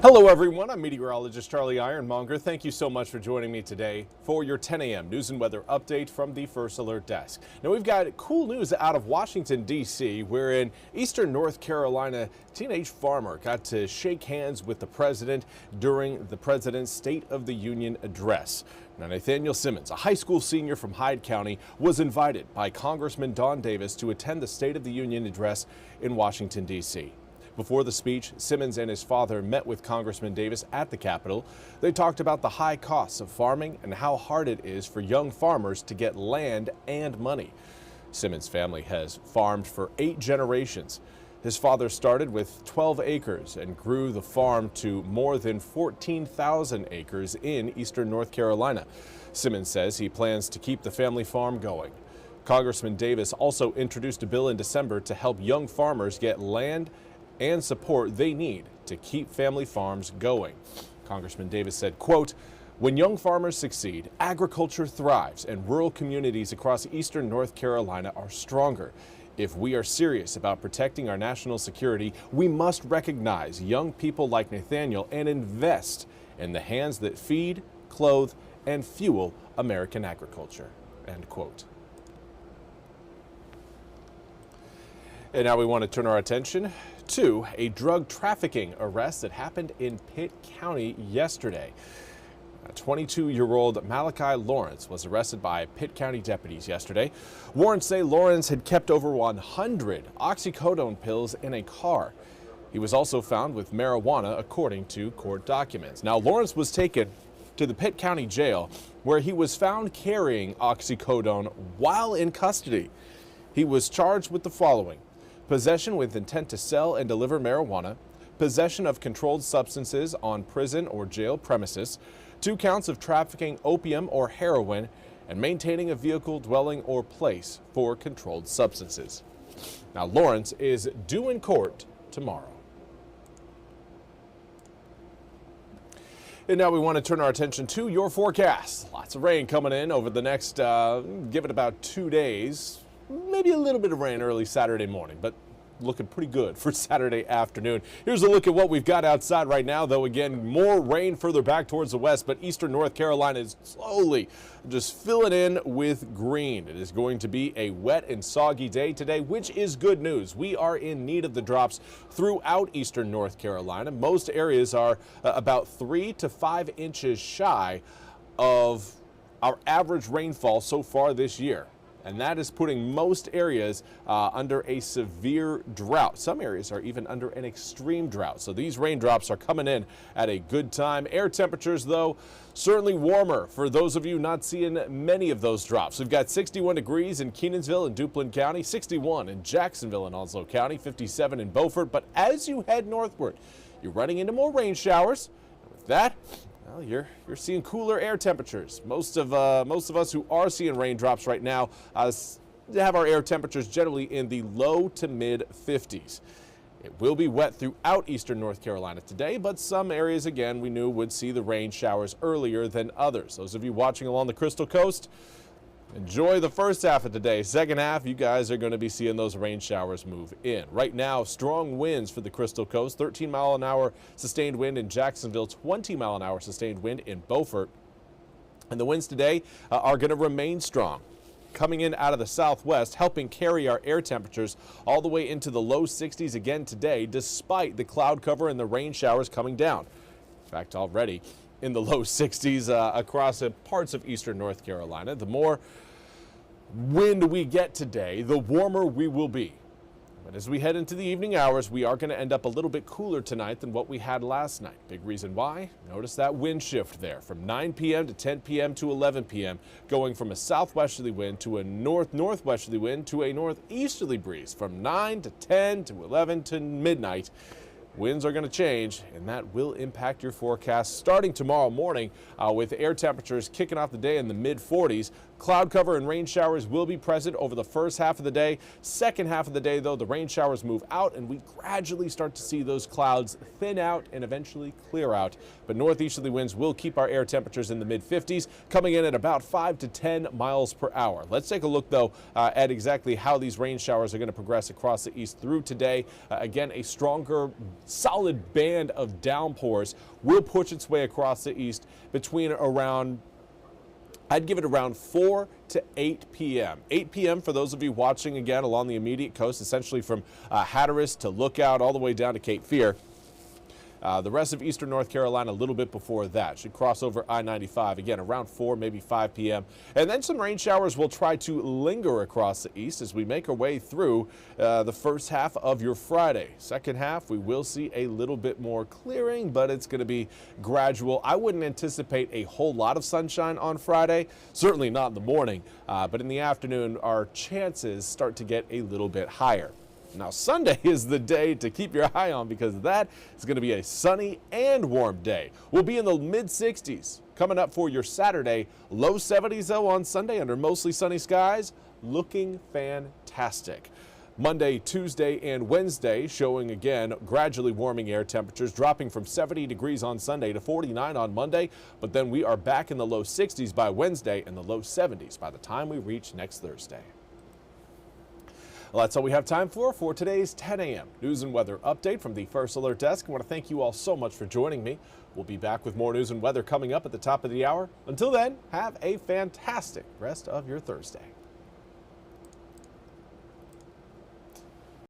Hello everyone, I'm meteorologist Charlie Ironmonger. Thank you so much for joining me today for your 10 a.m. news and weather update from the First Alert Desk. Now we've got cool news out of Washington, D.C., where in eastern North Carolina, a teenage farmer got to shake hands with the president during the president's State of the Union address. Now, Nathaniel Simmons, a high school senior from Hyde County, was invited by Congressman Don Davis to attend the State of the Union address in Washington, D.C. Before the speech, Simmons and his father met with Congressman Davis at the Capitol. They talked about the high costs of farming and how hard it is for young farmers to get land and money. Simmons' family has farmed for 8 generations. His father started with 12 acres and grew the farm to more than 14,000 acres in eastern North Carolina. Simmons says he plans to keep the family farm going. Congressman Davis also introduced a bill in December to help young farmers get land and support they need to keep family farms going. Congressman Davis said, quote, "When young farmers succeed, agriculture thrives and rural communities across eastern North Carolina are stronger. If we are serious about protecting our national security, we must recognize young people like Nathaniel and invest in the hands that feed, clothe, and fuel American agriculture," end quote. And now we want to turn our attention to a drug trafficking arrest that happened in Pitt County yesterday. A 22-year-old Malachi Lawrence was arrested by Pitt County deputies yesterday. Warrants say Lawrence had kept over 100 oxycodone pills in a car. He was also found with marijuana, according to court documents. Now, Lawrence was taken to the Pitt County Jail, where he was found carrying oxycodone while in custody. He was charged with the following: possession with intent to sell and deliver marijuana, possession of controlled substances on prison or jail premises, 2 counts of trafficking opium or heroin, and maintaining a vehicle, dwelling, or place for controlled substances. Now, Lawrence is due in court tomorrow. And now we want to turn our attention to your forecast. Lots of rain coming in over the next, give it about 2 days. Maybe a little bit of rain early Saturday morning, but looking pretty good for Saturday afternoon. Here's a look at what we've got outside right now, though. Again, more rain further back towards the west, but eastern North Carolina is slowly just filling in with green. It is going to be a wet and soggy day today, which is good news. We are in need of the drops throughout eastern North Carolina. Most areas are about 3 to 5 inches shy of our average rainfall so far this year. And that is putting most areas under a severe drought. Some areas are even under an extreme drought. So these raindrops are coming in at a good time. Air temperatures, though, certainly warmer for those of you not seeing many of those drops. We've got 61 degrees in Kenansville and Duplin County, 61 in Jacksonville and Onslow County, 57 in Beaufort. But as you head northward, you're running into more rain showers. And with that, well, you're seeing cooler air temperatures. Most of us who are seeing raindrops right now have our air temperatures generally in the low to mid 50s. It will be wet throughout eastern North Carolina today, but some areas, again, we knew would see the rain showers earlier than others. Those of you watching along the Crystal Coast, enjoy the first half of today. Second half, you guys are going to be seeing those rain showers move in. Right now, strong winds for the Crystal Coast, 13-mile-an-hour sustained wind in Jacksonville, 20-mile-an-hour sustained wind in Beaufort. And the winds today are going to remain strong, coming in out of the southwest, helping carry our air temperatures all the way into the low 60s again today, despite the cloud cover and the rain showers coming down. In fact, already in the low 60s across parts of eastern North Carolina. The more wind we get today, the warmer we will be. But as we head into the evening hours, we are going to end up a little bit cooler tonight than what we had last night. Big reason why? Notice that wind shift there from 9 p.m. to 10 p.m. to 11 p.m., going from a southwesterly wind to a northwesterly wind to a northeasterly breeze from 9 to 10 to 11 to midnight. Winds are going to change, and that will impact your forecast starting tomorrow morning with air temperatures kicking off the day in the mid-40s. Cloud cover and rain showers will be present over the first half of the day. Second half of the day, though, the rain showers move out and we gradually start to see those clouds thin out and eventually clear out. But northeasterly winds will keep our air temperatures in the mid-50s, coming in at about 5 to 10 miles per hour. Let's take a look, though, at exactly how these rain showers are going to progress across the east through today. Again, a stronger, solid band of downpours will push its way across the east between around, I'd give it around 4 to 8 p.m. 8 p.m. for those of you watching again along the immediate coast, essentially from Hatteras to Lookout all the way down to Cape Fear. The rest of eastern North Carolina a little bit before that. Should cross over I-95 again around 4, maybe 5 p.m. And then some rain showers will try to linger across the east as we make our way through the first half of your Friday. Second half, we will see a little bit more clearing, but it's going to be gradual. I wouldn't anticipate a whole lot of sunshine on Friday, certainly not in the morning, but in the afternoon, our chances start to get a little bit higher. Now, Sunday is the day to keep your eye on because that is going to be a sunny and warm day. We'll be in the mid-60s. Coming up for your Saturday, low 70s though on Sunday under mostly sunny skies, looking fantastic. Monday, Tuesday, and Wednesday showing again gradually warming air temperatures, dropping from 70 degrees on Sunday to 49 on Monday, but then we are back in the low 60s by Wednesday and the low 70s by the time we reach next Thursday. Well, that's all we have time for today's 10 a.m. news and weather update from the First Alert Desk. I want to thank you all so much for joining me. We'll be back with more news and weather coming up at the top of the hour. Until then, have a fantastic rest of your Thursday.